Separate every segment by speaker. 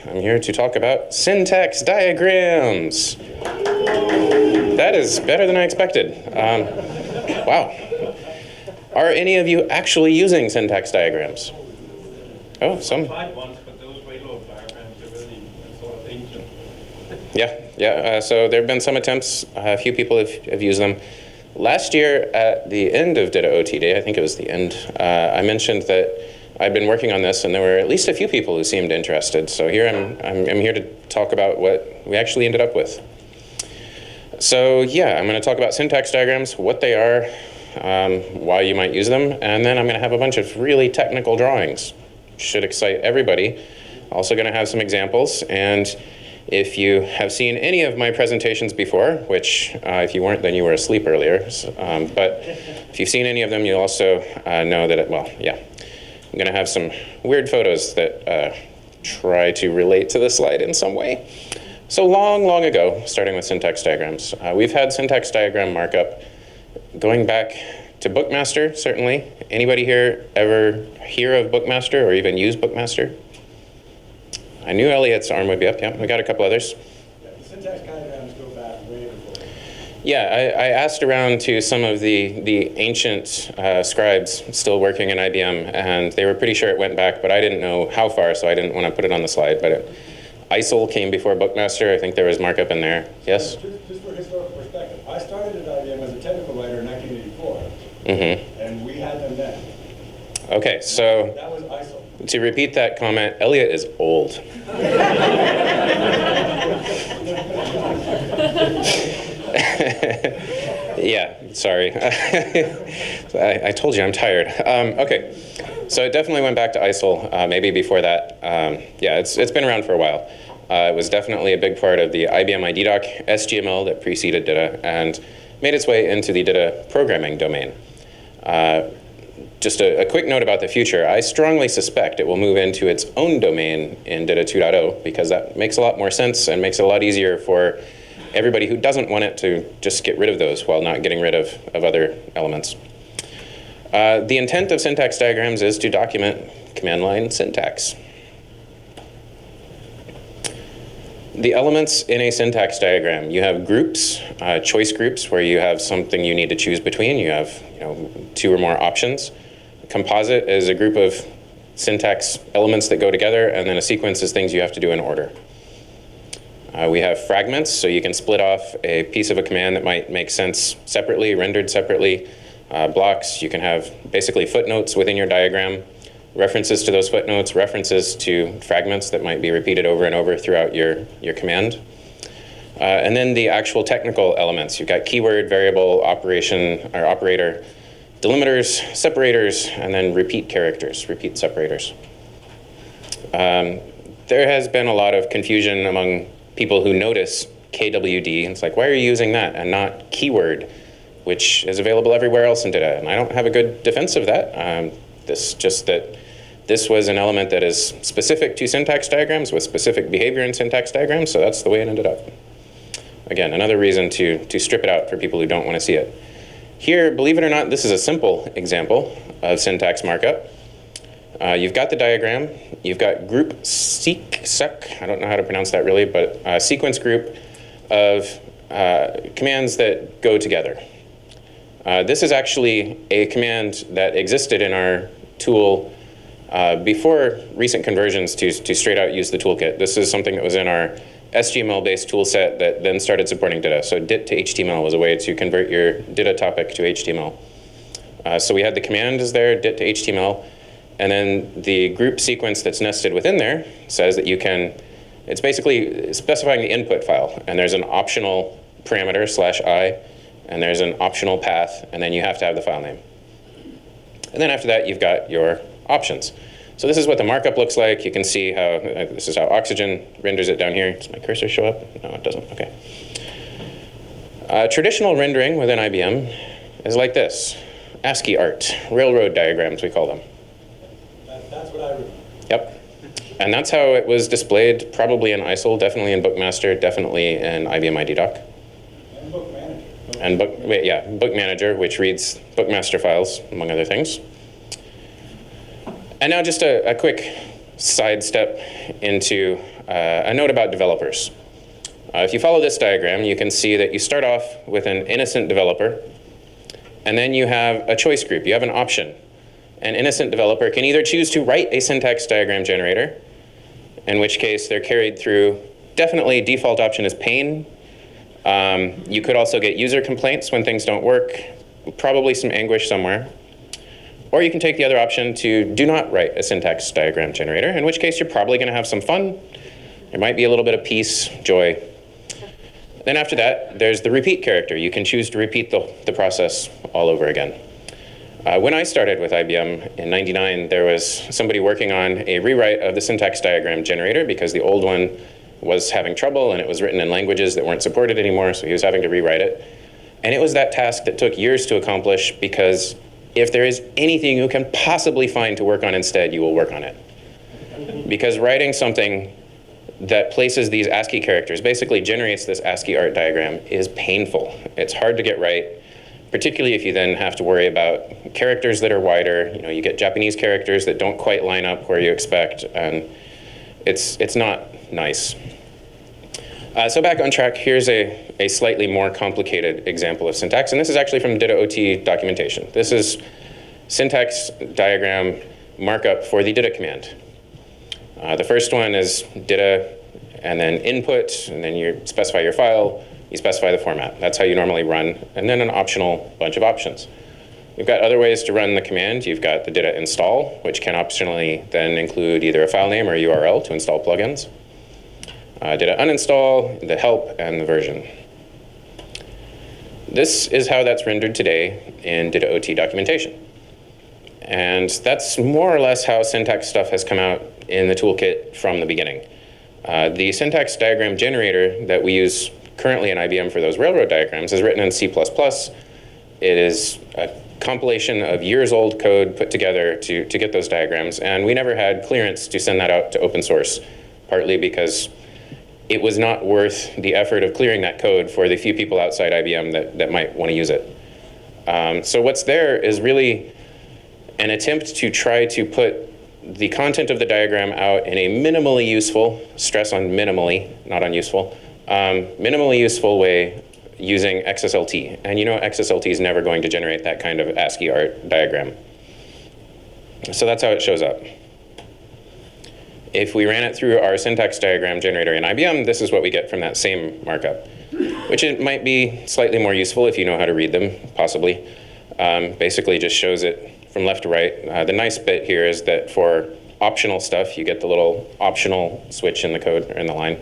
Speaker 1: I'm here to talk about syntax diagrams. That is better than I expected. Wow. Are any of you actually using syntax diagrams? Oh, some.
Speaker 2: I tried once, but those railroad diagrams are really sort of ancient.
Speaker 1: Yeah. So there have been some attempts. A few people have used them. Last year, at the end of DITA-OT Day, I think it was the end, I mentioned that I'd been working on this, and there were at least a few people who seemed interested. So here I'm here to talk about what we actually ended up with. So yeah, I'm going to talk about syntax diagrams, what they are, why you might use them, and then I'm going to have a bunch of really technical drawings. Should excite everybody. Also going to have some examples, and if you have seen any of my presentations before, which if you weren't, then you were asleep earlier, but if you've seen any of them, you'll also know that, I'm going to have some weird photos that try to relate to the slide in some way. So long ago, starting with syntax diagrams, we've had syntax diagram markup going back to Bookmaster, certainly. Anybody here ever hear of Bookmaster or even use Bookmaster? I knew Elliot's arm would be up. Yeah, we got a couple others.
Speaker 3: Yeah, the syntax diagrams go back way before.
Speaker 1: Yeah, I asked around to some of the ancient scribes still working in IBM, and they were pretty sure it went back, but I didn't know how far, so I didn't want to put it on the slide. But ISIL came before Bookmaster. I think there was markup in there. Yes?
Speaker 3: Just for historical perspective, I started at IBM as a technical writer in 1984, and we had them then.
Speaker 1: Okay, so
Speaker 3: that was ISIL.
Speaker 1: To repeat that comment, Elliot is old. Yeah, sorry. I told you I'm tired. Okay, so it definitely went back to ISIL, maybe before that. Yeah, it's been around for a while. It was definitely a big part of the IBM IDDoc SGML that preceded DITA and made its way into the DITA programming domain. Just a quick note about the future. I strongly suspect it will move into its own domain in DITA 2.0 because that makes a lot more sense and makes it a lot easier for everybody who doesn't want it to just get rid of those while not getting rid of other elements. The intent of syntax diagrams is to document command line syntax. The elements in a syntax diagram, you have groups, choice groups, where you have something you need to choose between. You have two or more options. Composite is a group of syntax elements that go together, and then a sequence is things you have to do in order. We have fragments, so you can split off a piece of a command that might make sense separately, rendered separately. Blocks, you can have basically footnotes within your diagram, references to those footnotes, references to fragments that might be repeated over and over throughout your command. And then the actual technical elements. You've got keyword, variable, operation, or operator, delimiters, separators, and then repeat characters, repeat separators. There has been a lot of confusion among people who notice KWD. It's like, why are you using that and not keyword, which is available everywhere else in DITA? And I don't have a good defense of that. This was an element that is specific to syntax diagrams with specific behavior in syntax diagrams, so that's the way it ended up. Again, another reason to strip it out for people who don't want to see it. Here, believe it or not, this is a simple example of syntax markup. You've got the diagram. You've got group seq, I don't know how to pronounce that really, but a sequence group of commands that go together. This is actually a command that existed in our tool before recent conversions to straight out use the toolkit. This is something that was in our SGML-based tool set that then started supporting DITA. So DIT to HTML was a way to convert your DITA topic to HTML. So we had the command is there, DIT to HTML, and then the group sequence that's nested within there says that you can, it's basically specifying the input file, and there's an optional parameter /I, and there's an optional path, and then you have to have the file name. And then after that, you've got your options. So this is what the markup looks like. You can see how, this is how Oxygen renders it down here. Does my cursor show up? No, it doesn't, okay. Traditional rendering within IBM is like this. ASCII art, railroad diagrams, we call them.
Speaker 3: That's what I read.
Speaker 1: Yep. And that's how it was displayed, probably in ISIL, definitely in Bookmaster, definitely in IBM IDDoc.
Speaker 3: And Book Manager.
Speaker 1: And Book Manager, which reads Bookmaster files, among other things. And now just a quick sidestep into a note about developers. If you follow this diagram, you can see that you start off with an innocent developer, and then you have a choice group. You have an option. An innocent developer can either choose to write a syntax diagram generator, in which case they're carried through. Definitely default option is pain. You could also get user complaints when things don't work, probably some anguish somewhere. Or you can take the other option to do not write a syntax diagram generator, in which case you're probably going to have some fun. There might be a little bit of peace, joy. Then after that, there's the repeat character. You can choose to repeat the process all over again. When I started with IBM in '99, there was somebody working on a rewrite of the syntax diagram generator because the old one was having trouble and it was written in languages that weren't supported anymore, so he was having to rewrite it. And it was that task that took years to accomplish, because if there is anything you can possibly find to work on instead, you will work on it. Because writing something that places these ASCII characters, basically generates this ASCII art diagram, is painful. It's hard to get right, particularly if you then have to worry about characters that are wider. You know, you get Japanese characters that don't quite line up where you expect, and it's not nice. So back on track, here's a slightly more complicated example of syntax, and this is actually from DITA-OT documentation. This is syntax diagram markup for the DITA command. The first one is DITA, and then input, and then you specify your file, you specify the format. That's how you normally run, and then an optional bunch of options. You've got other ways to run the command. You've got the DITA install, which can optionally then include either a file name or a URL to install plugins. DITA uninstall, the help, and the version. This is how that's rendered today in DITA-OT documentation. And that's more or less how syntax stuff has come out in the toolkit from the beginning. The syntax diagram generator that we use currently in IBM for those railroad diagrams is written in C++. It is a compilation of years-old code put together to get those diagrams, and we never had clearance to send that out to open source, partly because it was not worth the effort of clearing that code for the few people outside IBM that might want to use it. So what's there is really an attempt to try to put the content of the diagram out in a minimally useful, stress on minimally, not on useful, minimally useful way using XSLT. And you know XSLT is never going to generate that kind of ASCII art diagram. So that's how it shows up. If we ran it through our syntax diagram generator in IBM, this is what we get from that same markup, which it might be slightly more useful if you know how to read them, possibly. Basically just shows it from left to right. The nice bit here is that for optional stuff, you get the little optional switch in the code or in the line.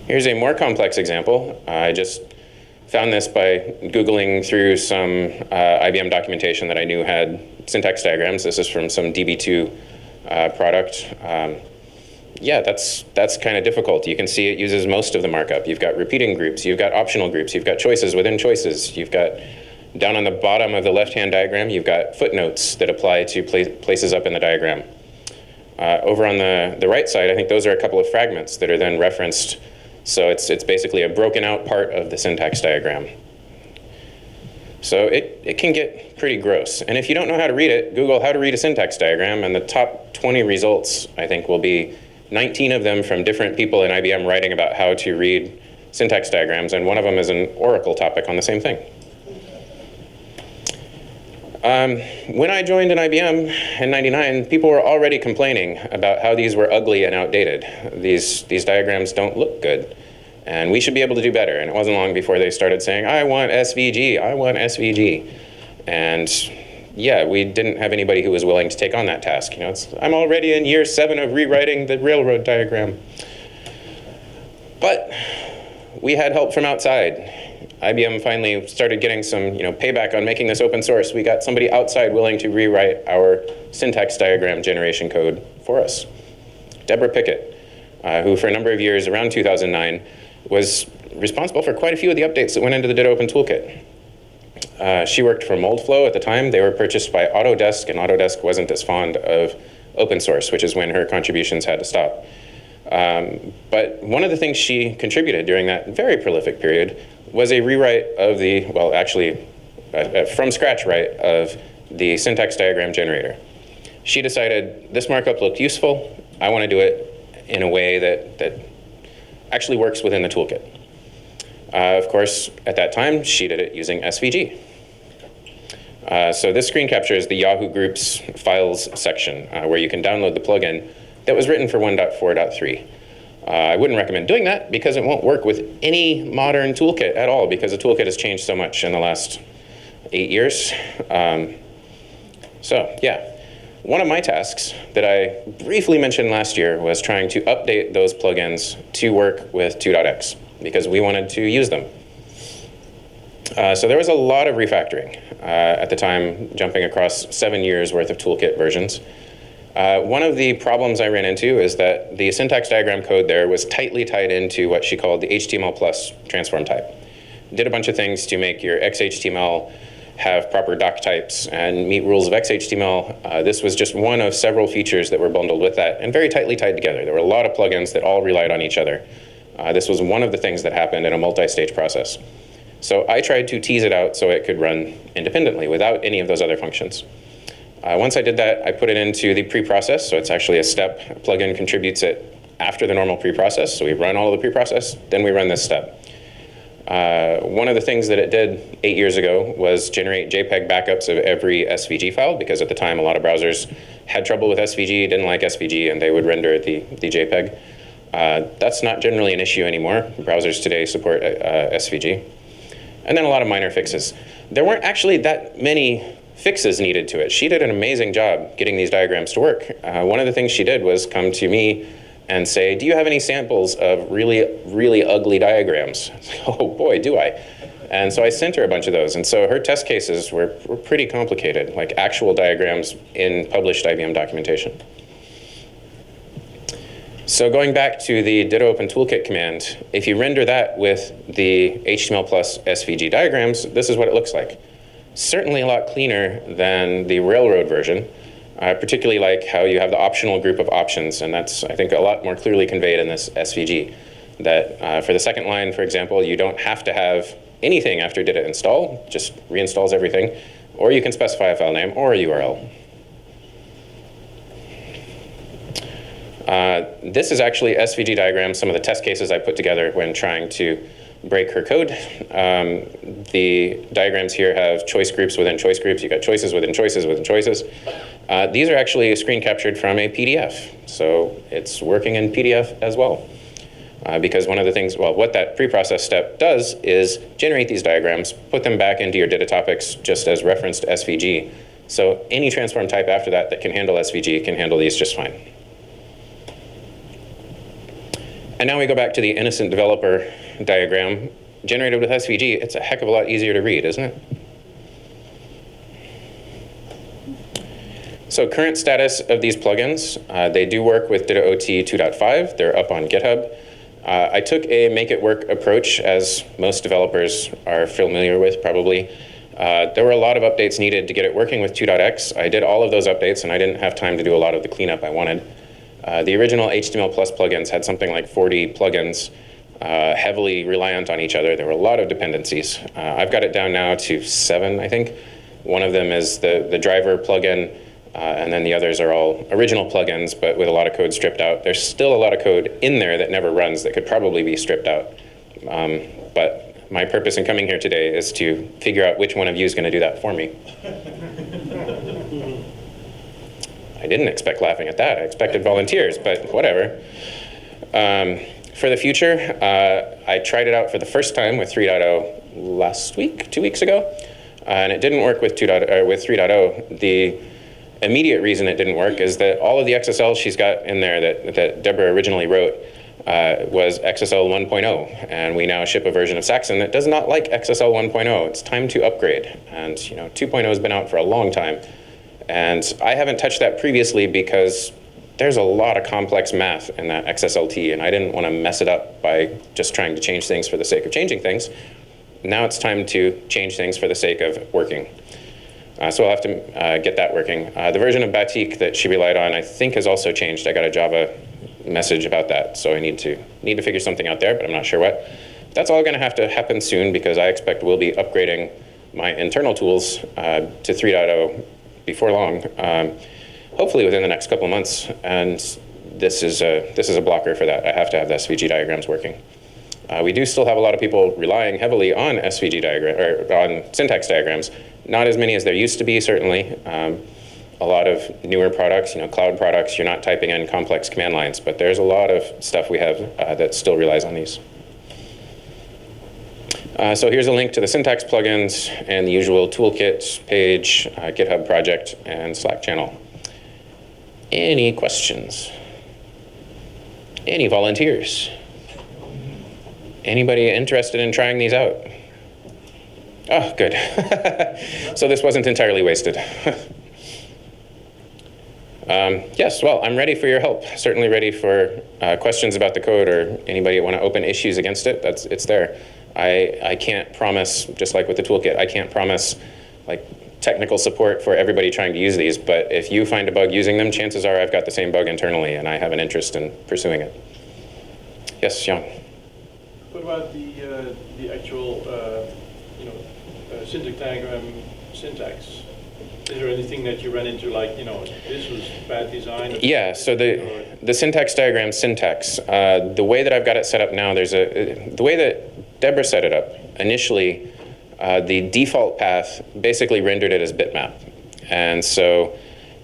Speaker 1: Here's a more complex example. I just found this by Googling through some IBM documentation that I knew had syntax diagrams. This is from some DB2 product. Yeah, that's kind of difficult. You can see it uses most of the markup. You've got repeating groups, you've got optional groups, you've got choices within choices, you've got down on the bottom of the left-hand diagram, you've got footnotes that apply to places up in the diagram. Over on the right side, I think those are a couple of fragments that are then referenced. So it's basically a broken out part of the syntax diagram. So it can get pretty gross. And if you don't know how to read it, Google how to read a syntax diagram, and the top 20 results, I think, will be 19 of them from different people in IBM writing about how to read syntax diagrams, and one of them is an Oracle topic on the same thing. When I joined in IBM in '99, people were already complaining about how these were ugly and outdated. These diagrams don't look good, and we should be able to do better. And it wasn't long before they started saying, I want SVG, I want SVG. And yeah, we didn't have anybody who was willing to take on that task. You know, I'm already in year 7 of rewriting the railroad diagram. But we had help from outside. IBM finally started getting some payback on making this open source. We got somebody outside willing to rewrite our syntax diagram generation code for us. Deborah Pickett, who for a number of years, around 2009, was responsible for quite a few of the updates that went into the DITA Open Toolkit. She worked for Moldflow at the time. They were purchased by Autodesk, and Autodesk wasn't as fond of open source, which is when her contributions had to stop. But one of the things she contributed during that very prolific period was a rewrite of the, well, actually, from scratch write of the syntax diagram generator. She decided this markup looked useful, I want to do it in a way that actually works within the toolkit. Of course, at that time, she did it using SVG. So this screen capture is the Yahoo Groups files section, where you can download the plugin that was written for 1.4.3. I wouldn't recommend doing that because it won't work with any modern toolkit at all, because the toolkit has changed so much in the last 8 years. So yeah, one of my tasks that I briefly mentioned last year was trying to update those plugins to work with 2.x because we wanted to use them. So there was a lot of refactoring at the time, jumping across 7 years worth of toolkit versions. One of the problems I ran into is that the syntax diagram code there was tightly tied into what she called the HTML plus transform type. Did a bunch of things to make your XHTML have proper doc types and meet rules of XHTML. This was just one of several features that were bundled with that and very tightly tied together. There were a lot of plugins that all relied on each other. This was one of the things that happened in a multi-stage process. So I tried to tease it out so it could run independently without any of those other functions. Once I did that, I put it into the pre-process, so it's actually a step. A plugin contributes it after the normal pre-process, so we run all of the pre-process, then we run this step. One of the things that it did 8 years ago was generate JPEG backups of every SVG file, because at the time a lot of browsers had trouble with SVG, didn't like SVG, and they would render the JPEG. That's not generally an issue anymore. Browsers today support SVG. And then a lot of minor fixes. There weren't actually that many fixes needed to it. She did an amazing job getting these diagrams to work. One of the things she did was come to me and say, do you have any samples of really, really ugly diagrams? Oh boy, do I. And so I sent her a bunch of those. And so her test cases were pretty complicated, like actual diagrams in published IBM documentation. So going back to the ditto open toolkit command, if you render that with the HTML plus SVG diagrams, this is what it looks like. Certainly a lot cleaner than the Railroad version, particularly like how you have the optional group of options, and that's, I think, a lot more clearly conveyed in this SVG. That for the second line, for example, you don't have to have anything after DITA install, just reinstalls everything, or you can specify a file name or a URL. This is actually SVG diagrams, some of the test cases I put together when trying to break her code. The diagrams here have choice groups within choice groups. You got choices within choices within choices. These are actually screen captured from a PDF. So it's working in PDF as well. Because one of the things, well, what that pre-process step does is generate these diagrams, put them back into your DITA topics just as referenced SVG. So any transform type after that that can handle SVG can handle these just fine. And now we go back to the innocent developer diagram generated with SVG. It's a heck of a lot easier to read, isn't it? So current status of these plugins, they do work with DITA-OT 2.5. They're up on GitHub. I took a make it work approach, as most developers are familiar with probably. There were a lot of updates needed to get it working with 2.x. I did all of those updates, and I didn't have time to do a lot of the cleanup I wanted. The original HTML plus plugins had something like 40 plugins, heavily reliant on each other. There were a lot of dependencies. I've got it down now to 7, I think. One of them is the driver plugin, and then the others are all original plugins, but with a lot of code stripped out. There's still a lot of code in there that never runs that could probably be stripped out. But my purpose in coming here today is to figure out which one of you is going to do that for me. I didn't expect laughing at that. I expected volunteers, but whatever. For the future, I tried it out for the first time with 3.0 last week, 2 weeks ago, and it didn't work with 3.0. The immediate reason it didn't work is that all of the XSL she's got in there that Deborah originally wrote was XSL 1.0, and we now ship a version of Saxon that does not like XSL 1.0. It's time to upgrade, and 2.0 has been out for a long time. And I haven't touched that previously because there's a lot of complex math in that XSLT, and I didn't want to mess it up by just trying to change things for the sake of changing things. Now it's time to change things for the sake of working. So I'll have to get that working. The version of Batik that she relied on, I think, has also changed. I got a Java message about that, so I need to figure something out there, but I'm not sure what. That's all going to have to happen soon because I expect we'll be upgrading my internal tools to 3.0 before long, hopefully within the next couple of months. And this is a blocker for that. I have to have the SVG diagrams working. We do still have a lot of people relying heavily on SVG diagram or on syntax diagrams. Not as many as there used to be, certainly. A lot of newer products, cloud products, you're not typing in complex command lines, but there's a lot of stuff we have that still relies on these. So here's a link to the syntax plugins and the usual toolkit page, GitHub project, and Slack channel. Any questions? Any volunteers? Anybody interested in trying these out? Oh, good. So this wasn't entirely wasted. Yes, well, I'm ready for your help. Certainly ready for questions about the code or anybody want to open issues against it. It's there. I can't promise, just like with the toolkit, I can't promise like technical support for everybody trying to use these, but if you find a bug using them, chances are I've got the same bug internally and I have an interest in pursuing it. Yes, Jan?
Speaker 2: What about the actual, syntax diagram syntax? Is there anything that you ran into, like, this was bad design?
Speaker 1: Yeah, so the syntax diagram syntax, the way that I've got it set up now, the way that Deborah set it up, initially, the default path basically rendered it as bitmap. And so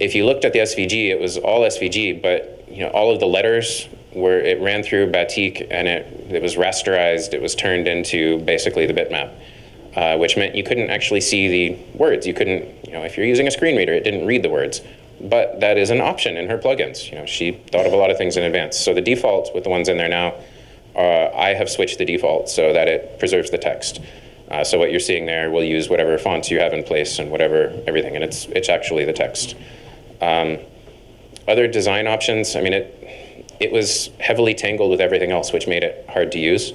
Speaker 1: if you looked at the SVG, it was all SVG, but all of the letters it ran through Batik and it was rasterized, it was turned into basically the bitmap, which meant you couldn't actually see the words. You couldn't, if you're using a screen reader, it didn't read the words. But that is an option in her plugins. She thought of a lot of things in advance. So the default with the ones in there now, I have switched the default so that it preserves the text. So what you're seeing there will use whatever fonts you have in place and everything, and it's actually the text. Other design options, it was heavily tangled with everything else, which made it hard to use.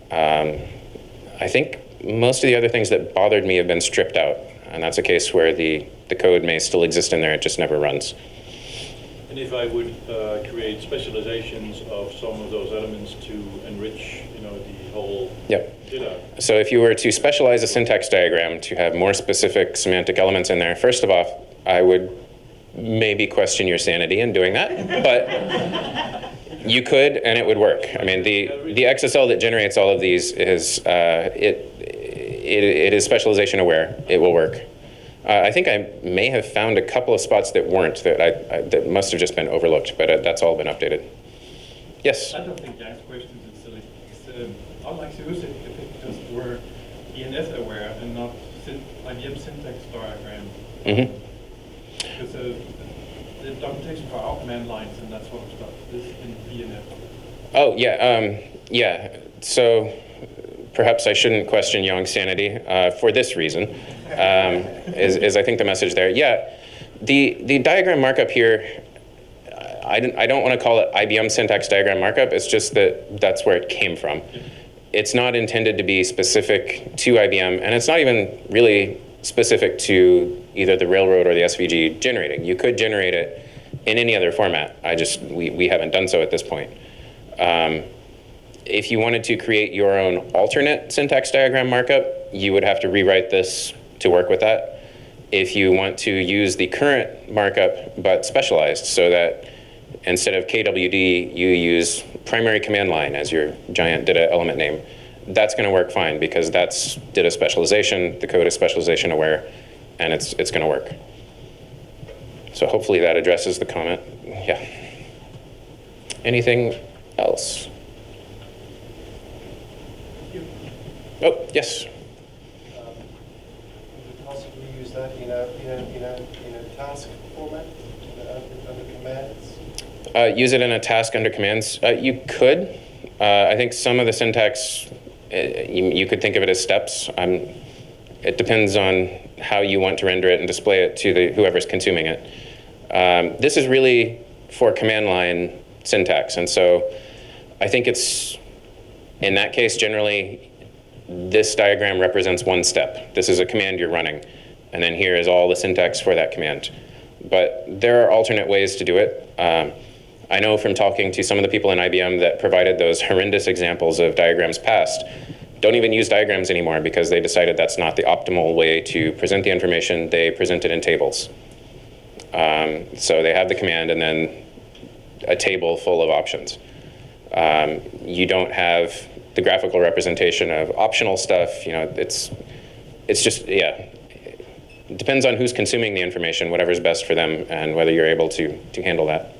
Speaker 1: I think most of the other things that bothered me have been stripped out, and that's a case where the code may still exist in there, it just never runs.
Speaker 2: And if I would create specializations of some of those elements to enrich, the whole DITA.
Speaker 1: So if you were to specialize a syntax diagram to have more specific semantic elements in there, first of all, I would maybe question your sanity in doing that, but you could, and it would work. The XSL that generates all of these is it is specialization aware. It will work. I think I may have found a couple of spots that weren't, that must have just been overlooked, but that's all been updated. Yes?
Speaker 2: I don't think Jan's question is silly. I'd like to use it if it just were ENS aware and not IBM syntax diagram.
Speaker 1: Mm-hmm.
Speaker 2: Because the documentation for our command lines and that sort of stuff is in ENS.
Speaker 1: Oh, yeah. So perhaps I shouldn't question Yong's sanity for this reason, is I think the message there. Yeah, the diagram markup here, I don't want to call it IBM syntax diagram markup, it's just that's where it came from. Yeah. It's not intended to be specific to IBM, and it's not even really specific to either the Railroad or the SVG generating. You could generate it in any other format. We haven't done so at this point. If you wanted to create your own alternate syntax diagram markup, you would have to rewrite this to work with that. If you want to use the current markup but specialized, so that instead of KWD, you use primary command line as your giant DITA element name, that's going to work fine because that's DITA specialization, the code is specialization aware, and it's going to work. So hopefully that addresses the comment. Yeah. Anything else? Oh, yes.
Speaker 4: Would you possibly use that in a task format under commands?
Speaker 1: Use it in a task under commands. You could. I think some of the syntax, you could think of it as steps. It depends on how you want to render it and display it to whoever's consuming it. This is really for command line syntax, and so I think it's, in that case, generally, this diagram represents one step. This is a command you're running, and then here is all the syntax for that command. But there are alternate ways to do it. I know from talking to some of the people in IBM that provided those horrendous examples of diagrams past, don't even use diagrams anymore because they decided that's not the optimal way to present the information. They present it in tables. So they have the command, and then a table full of options. You don't have the graphical representation of optional stuff. You know, it's just, yeah, it depends on who's consuming the information, whatever's best for them, and whether you're able to handle that.